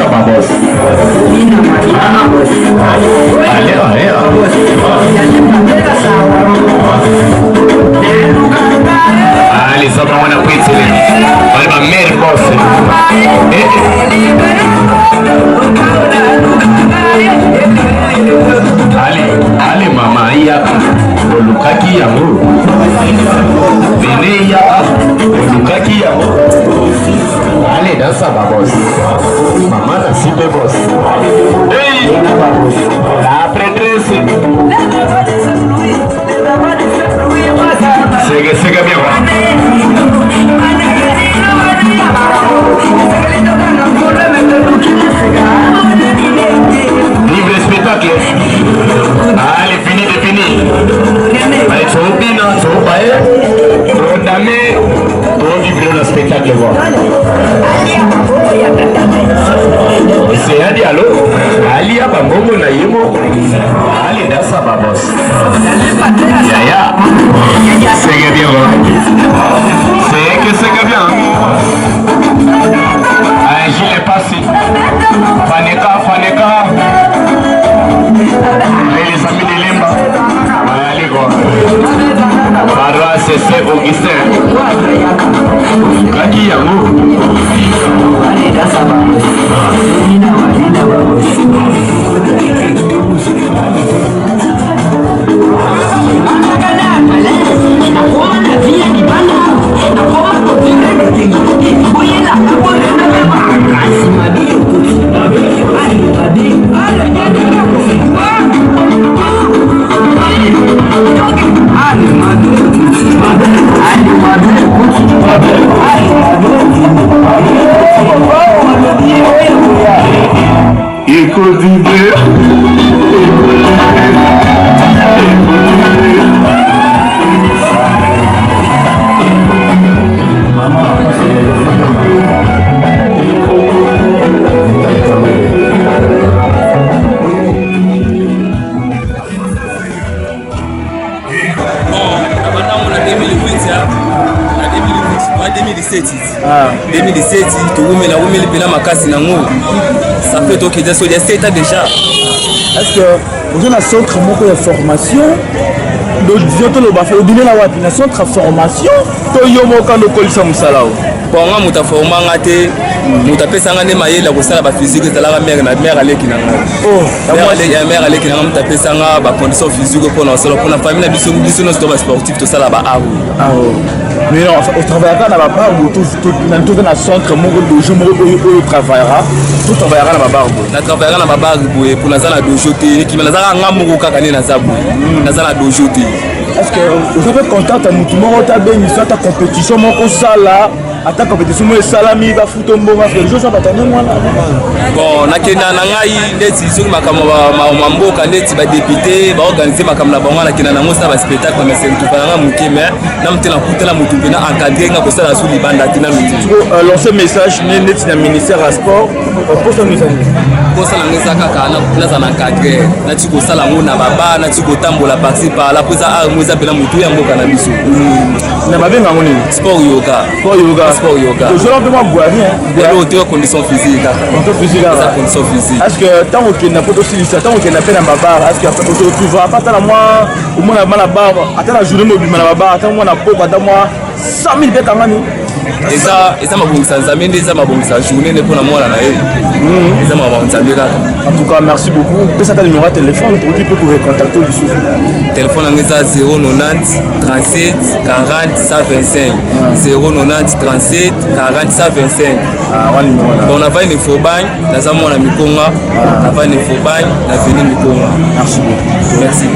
babos. Allez, ça va, on a pris le on va mettre le boss. Allez, maman, il y a Olukaki Yamo. Venez, il y a Olukaki Yamo. Allez, dans ça, babos. Maman, la cible boss. Hey, la prêtresse. C'est bien. Vive le spectacle. Allez, fini. Allez, tu bien, tu vas vivre le spectacle. C'est un dialogue. Allez, à Bambongo Naïmo. Allez, dans ça, babos. Yaya. C'est bien. C'est bien. Allez, je l'ai passé. Faneka. Allez, les amis de Limba. Allez, go. Paroisse, c'est Augustin. Kaki Yamou. Allez, dans ça va. Ça peut donc être sur les 7 ans déjà. Est-ce que vous avez un centre de formation? Donc, disons que vous avez un centre de formation. Vous avez un centre de formation. Pour moi, je suis formé je suis physique, je suis mère aleki na mère aleki na mutape sanga ba condition physique pour la famille biso no sportif to sala ba mais non, on travaillera dans la barbe ou tout dans un centre où travaillera tout travaillera dans la barbe. On travaillera dans la barbe pour la zone dojo te qui na zala ngamu kaka na zabu na zala dojo te. Est-ce que vous avez contact à mutu moko ta beni soit ta compétition moko sala ata compétition mo salami ba futo mbonga que je sois batane moi là. Bon, nakenda na ngai ndeti soki makambo ba mboka ndeti ba député ba organiser makambo na bango nakenda na mosa ba spectacle mais c'est tout paranga muke mais na mtela kutela mutu pena encadrer nga ko sala sous libanda tina mutu. Lancer message ndeti na ministère à sport pour ce message. Pour ça ngeza kaka na za encadrer na tiko sala ngo na baba na tiko tambola parti par la posa a moza pena mutu ya mboka na biso. Na babenga ngoni sport yoga. Je l'en demande boire rien. Des conditions physiques. Conditions physiques. Est-ce que tant qu'on n'a pas aussi tant qu'on n'a pas dans ma barre, est-ce que tu vas pas à moi au moins la barre, attends la journée mobile ma barre, attends moi la peau, attends moi 100 000 bêtes à mani. Et ça m'a bon ça zamene ça m'a bon ça journée ne pour moi là et ça m'a bon ça bien. En tout cas merci beaucoup. Ça ta numéro de téléphone pour tu peux contacter le sous. Téléphone ngeza 090 37 40 125 090 37 40 125. On a pas une faubagne, dans un mois à Mikonga, on n'a pas une faubagne, on a fini Mikonga. Merci beaucoup. Merci.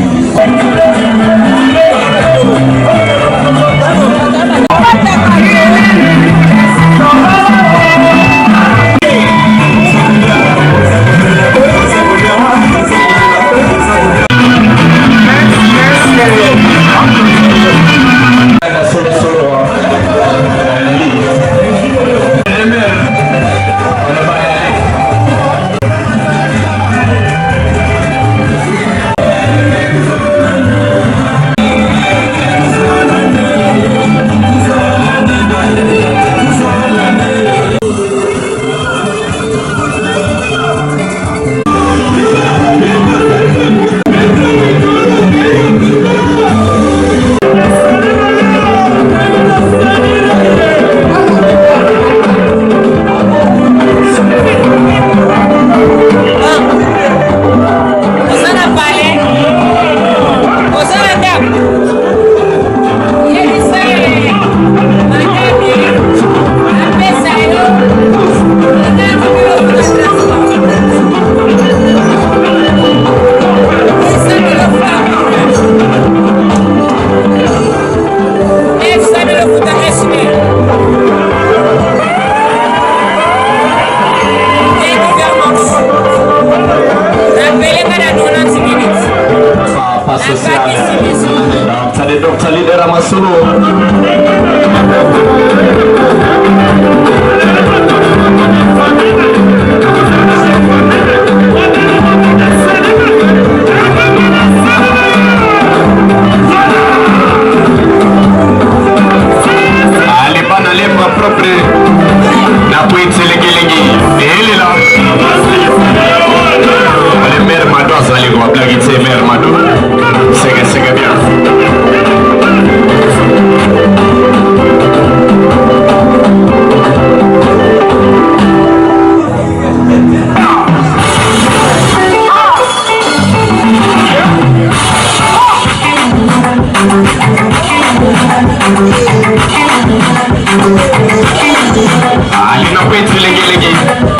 délégué.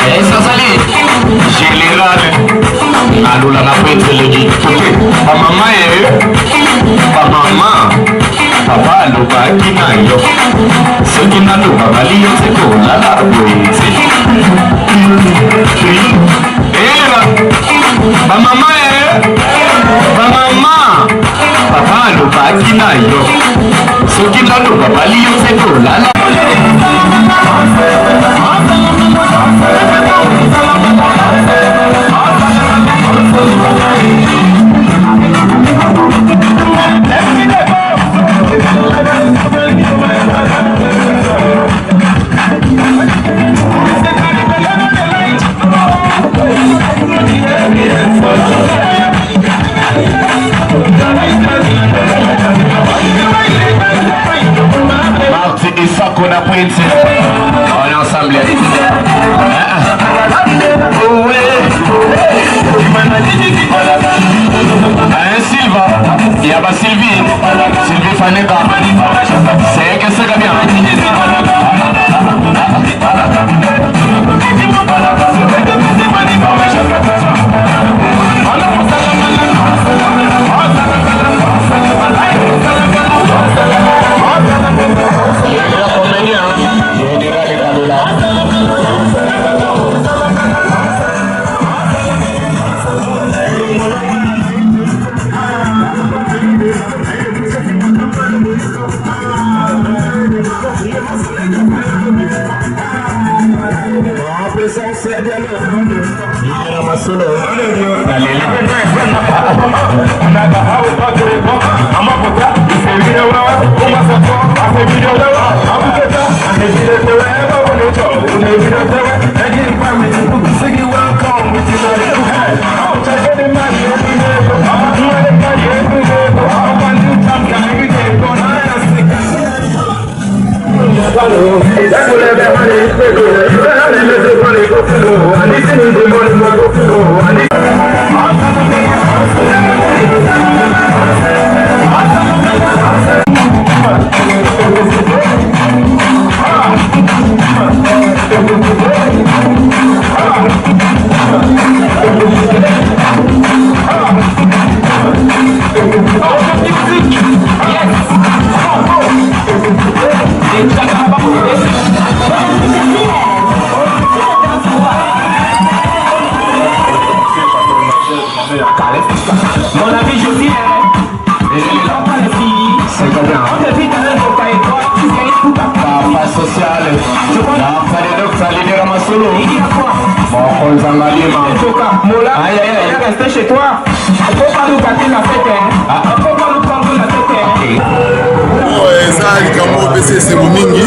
Et ça s'allait. Général. Alors là, on peut délégué. Ma maman est. Ma maman. Papa, le pas qui n'a yo. Ce qui n'a pas validé, c'est qu'on a la poésie. Et là, ma maman est. Ma maman. Papa, le pas qui n'a yo. Ce qui n'a pas validé, c'est qu'on a la Marty et Sako na Prince. On est ensemble. Silva, il y a pas Sylvie Faneka. C'est que c'est bien. Chez toi, il faut pas nous gâter la fête, il faut pas nous prendre la tête. Ça, les camerounais, c'est mingi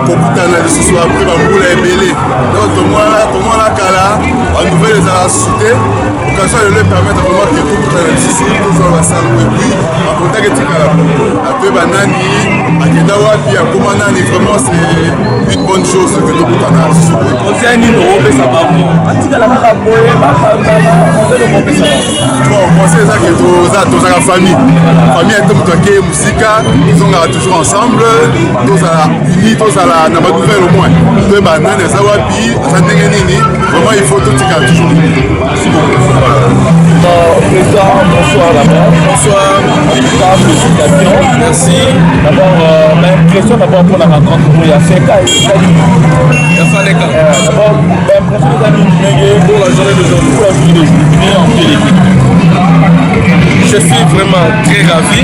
pour kutana lisusu après bambula ebele. Donc comment la kala, en nouvelle les a sauté, occasion de leur permettre vraiment que tout kutana lisusu pour la salle et puis en contact avec tikala. Après banani, akenda wapi akoma nani, vraiment c'est une bonne chose que tout kutana lisusu. On tient ni no pe ça ba mo. Atikala ka boye ba fanda on le pe ça. Bon, moi c'est ça que tous la famille. Famille est tout qui musique, ils ont toujours ensemble. Tous à unis, tous à la nouvelle au moins. Deux bananes, ça va bien, ça n'est nini. Vraiment, il faut tout ce qu'il y a toujours. Merci beaucoup. Président, bonsoir d'abord. Bonsoir, félicitations. Merci. D'abord, même question d'abord pour la rencontre pour Yafeka et Yafaleka. D'abord, l'impression d'aller pour la journée d'aujourd'hui, pour la journée d'aujourd'hui, en pied d'équipe. Je suis vraiment très ravi.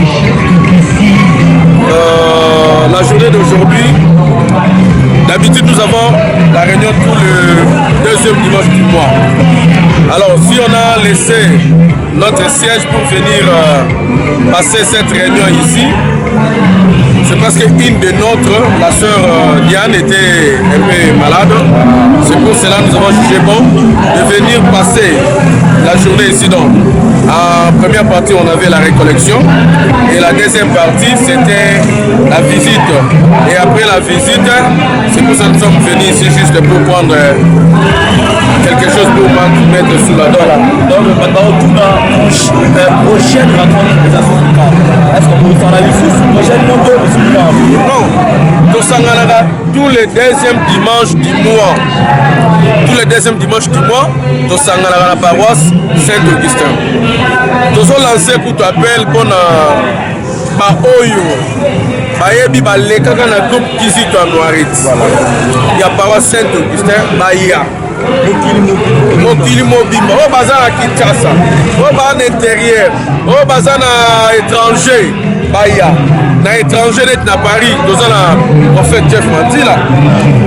La journée d'aujourd'hui, d'habitude nous avons la réunion tout le deuxième dimanche du mois. Alors si on a laissé notre siège pour venir passer cette réunion ici, c'est parce qu'une de nôtres, la sœur Diane, était un peu malade. C'est pour cela que nous avons jugé bon de venir passer la journée ici. Donc, en première partie, on avait la récollection et la deuxième partie, c'était la visite. Et après la visite, c'est pour ça que nous sommes venus ici juste pour prendre quelque chose pour mettre sous la dent. Donc, maintenant, tout la prochaine rencontre des Africains. Est-ce qu'on peut faire la licence prochainement de Non, tous les deuxièmes dimanches du mois. Tous les deuxièmes dimanches du mois, nous sommes à la paroisse Saint-Augustin. Nous avons lancé pour t'appeler pour Oyo. Bayebi balekaka na groupe Kizito Noirite. Il y a paroisse Saint-Augustin, Bahia. Mokili mobimba. Oh baza na Kinshasa. Oh baza na intérieur. Oh baza na étranger. Bahia. Na étranger net na Paris. Nous avons la prophète Jeff Mandila.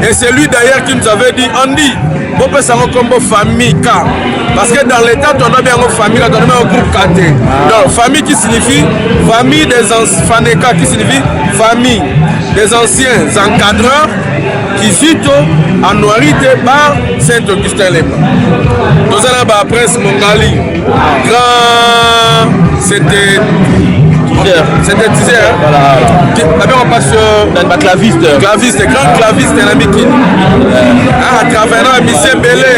Et c'est lui d'ailleurs qui nous avait dit Andy. Vous pouvez savoir comme famille K. Parce que dans l'état, on a bien une famille, on a bien un groupe KT. Donc, famille qui signifie famille des anciens, Faneka qui signifie famille des anciens encadreurs qui sont en Noirite par Saint-Augustin-les-Bains. Nous avons Prince Mongali, grand, c'était teaser. Voilà. D'abord on passe sur le claviste, grand claviste de la Mikini. À travers la mission Belé.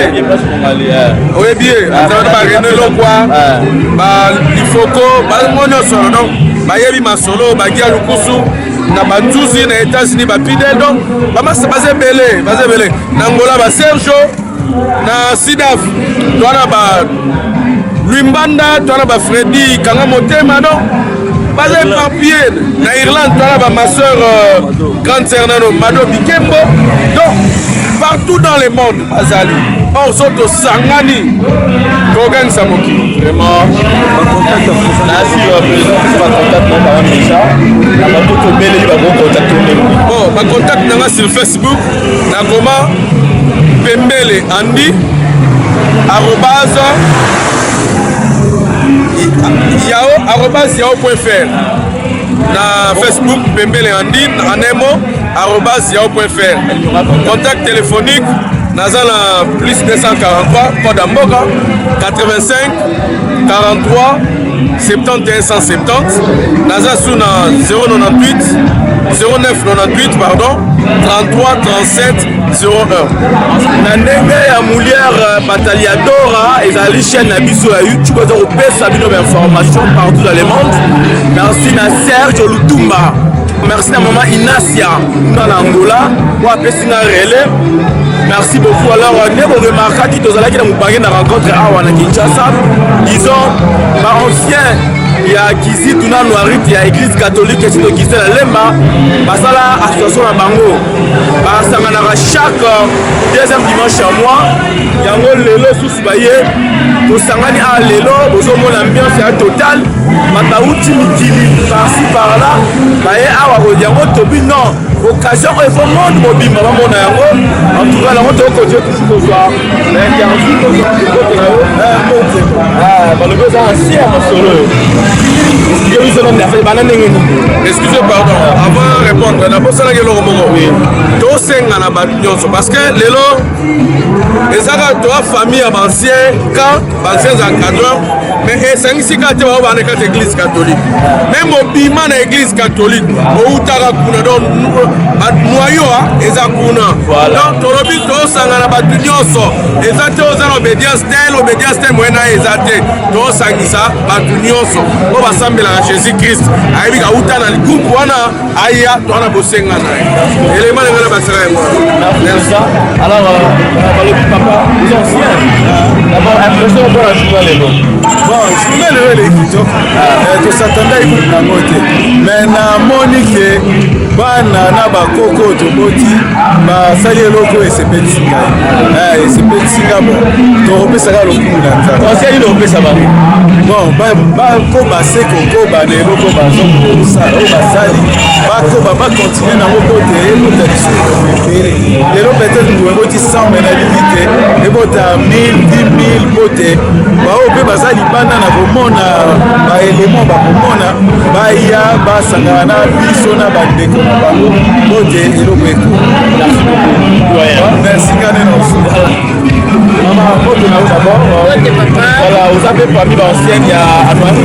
Oui, bien. À travers René Lokwa, Lifoko, Balmonio donc, Bayebi Masolo, Bagia Lukusu, Nabatouzi, na États-Unis, Bapidel, donc, Bamas basé Belé. Nangola, Sergio, na Sidaf, Toana Lumbanda, Toana Freddy, Kanga Motema, donc. Pas un papier. En Irlande, ma soeur grande sœur Mado Bikembo. Donc, partout dans le monde, Azali. On saute au Sangani. Kogan Samoki. Vraiment, ma contact bon, ma contact sur Facebook. Nakoma Pembele Andy. yao.fr na Facebook Pembele Andy Anemo @yao.fr. Contact téléphonique Nazala plus 243 code Amboka 85 43 71 170 Nazala Suna 098 0998 pardon 33 37 01. Na ndenge ya Moulière Bataliadora ezali chaîne na biso ya YouTube za kopesa bino information partout dans le monde. Merci na Serge Lutumba. Merci na maman Inasia dans l'Angola pour appeler na relais. Merci beaucoup. Alors, nous remarquons que nous allons nous rencontre à Kinshasa. Disons, ancien, il y a Kizi, Tuna Noirite, il y a l'église catholique qui est Gisèle à Lemba. Parce que la association à Bango. Parce que chaque deuxième dimanche à moi, il y a un lelo sous Baye. Pour Sangani à lelo, vous avez l'ambiance totale. Mataouti Mikili, par-ci par-là. Baye Awa, il y a un non. Occasion il faut monde mobile maman mon yango en tout cas la moto côté toujours voir l'interview que je le besoin ancien solo excusez pardon avant de répondre d'abord ça la gueule au oui to senga na batunyoso parce que lelo ezaka to famille ancien quand anciens encadreurs mais esangisi kate wa bana kate église catholique même obima na église catholique o utaka kuna don noyau eza kuna donc tolobi tosanga na bato nyonso eza te oza na obédience te moyena eza te tosangisa bato nyonso po basambelaka jésus christ ayebi kauta na groupe wana aya towana bosenga na ye elema ndenge na basala yango alors balobi papa les anciens d'abord impression mpona journée lelo bon journée lelo eleki kitoko tosatanda ekuti nango te mais namoni ke bana na bakoko toboti basali eloko esepelisi ngai esepelisi nga bon tokopesaka lokumu na nzambe oseli lokopesa bango bon bakoba se kokoba na eloko bazokosala oyo basali bakoba bakontinue nango kote ebota lisusu ebele lelo peut-être ngo eboti 100 me na libi te ebota 1000 10 000 pote baoyo mpe baza libanda na komona baelemo bakomona baya basangana na biso na bandeko na bango kote eloko eko merci kane na osuka maman moto na d'abord voilà vous avez parmi l'ancienne il y a Anouari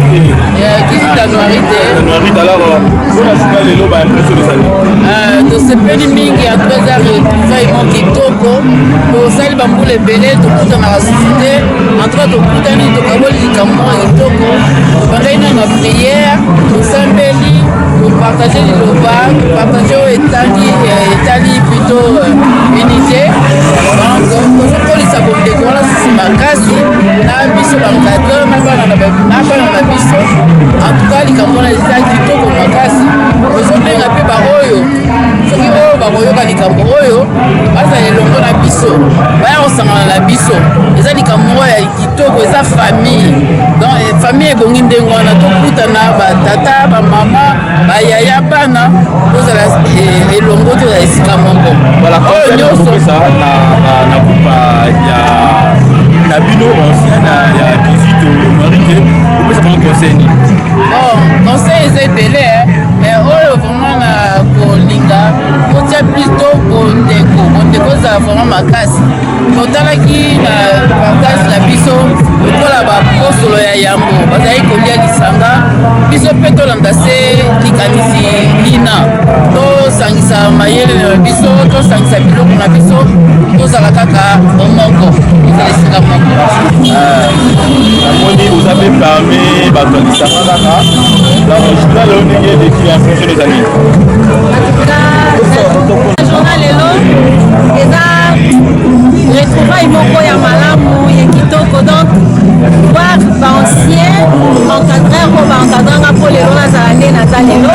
à Noirité. Noirité, alors, on a joué les lots, impression de ça. De ce petit mingi à 3h, vraiment kitoko. Pour ça, il va mouler belé, tout le monde a suscité. Entre autres, tout le monde a volé du camion kitoko. Pendant une prière, nous sommes pour partager les loba, pour partager Italie plutôt unité. Donc, aujourd'hui, ça va décorer sur ma case. Là, biso bankadre, na biso. En tout cas, les camions les kitoko pour ma case. Aujourd'hui, on a fait baroyo. Soki oyo bakoyoka likambo oyo bazala elongo na biso baya kosangana na biso eza likambo ya kitoko eza famille donc famille ebongi ndenge wana tokutana batata bamama bayaya bana tozala elongo tozala esika moko oyo nyonso na kupa ya bino ancien ya visite Noirité opesa bango conseil nini conseil eza ebele mais oyo vraiment na kolinga kotia plutôt bondeko ezala vraiment makasi totalaki na partage na biso lokola bapostolo ya yambo bazali kolia lisanga biso mpe tolanda se likanisi lina tosangisa mayele na biso tosangisa biloko na biso tozala kaka omoko ezala esika moko namoni ozape parmi bato ya lisanga kaka donc lelo ndenge eleki ya fonction des amis journal lelo eza retrouvaille moko ya malamu ya kitoko donc voir baancien encadreur po baencadranga mpo lelo nazala nde naza lelo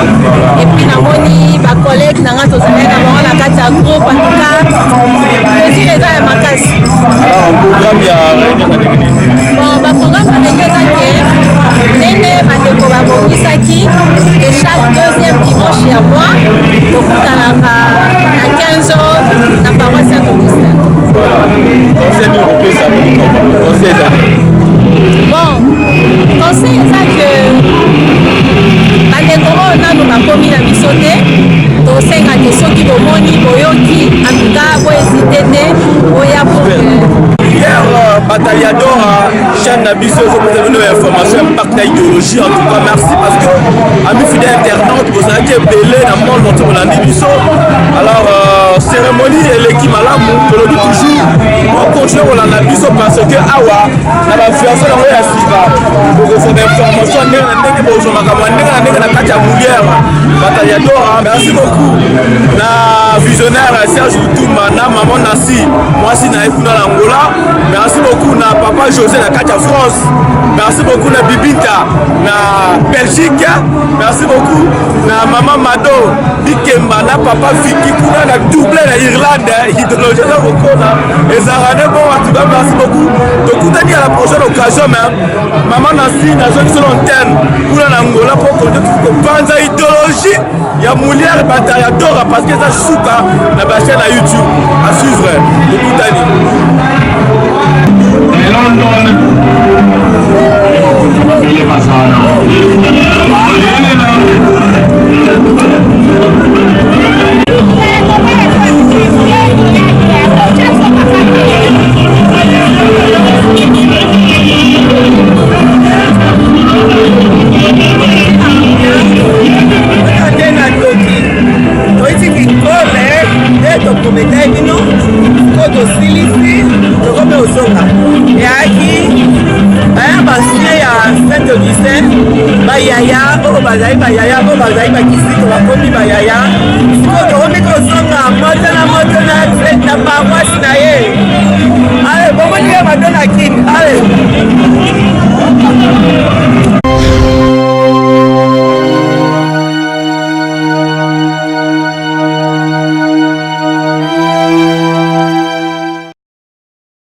epuis namoni bacollègue nanga tozalai na bango na kati ya groupe antuka plaisir eza ya makasi bon baprogramme bandenge eza ke ndenge bandeko babongisaki ke chaque deuxième dimanche ya mois tokutanaka na 15 heures na paroisse ya Augustin. Bon, conseil eza ke bandeko oyo nano bakomi na biso te tosenga ke soki bomoni boyoki antuka bohésite te boya pour hier Bataliador chaîne na biso ezopesa bino information impact na idéologie en tout cas merci parce que ami fidèle internaute bozalaki ebele na monde entier bolandi biso alors cérémonie eleki malamu tolobi toujours ocontinue kolanda biso parce que awa na bafiance yango ya sika bokozwa information ndenge na ndenge bozwa makambo ndenge na ndenge na kati ya moulière Bataliador merci beaucoup na visionnaire Serge Lutumba na maman Nasi mwasi na ekuna na Angola. Merci beaucoup na papa José na kati ya France. Merci beaucoup na Bibita na Belgique. Merci beaucoup na maman Mado Dikemba na papa Vicky kuna na double na Irlande. Idéologie na Bokona. Ezarane bon en tout cas merci beaucoup. Donc on a dit à la prochaine occasion maman Nasi na zone sur l'antenne kuna na Angola pour qu'on panza idéologie ya Moulière Bataliador parce que ça souka na ba chaîne à YouTube à suivre. Donc on a dit London, il est passé bayaya oyo bazali bayaya oyo bazali bakisiko bakomi bayaya sikoyo tokomi kozonga moto na paroisse na ye ale bomoni ye badona kini ale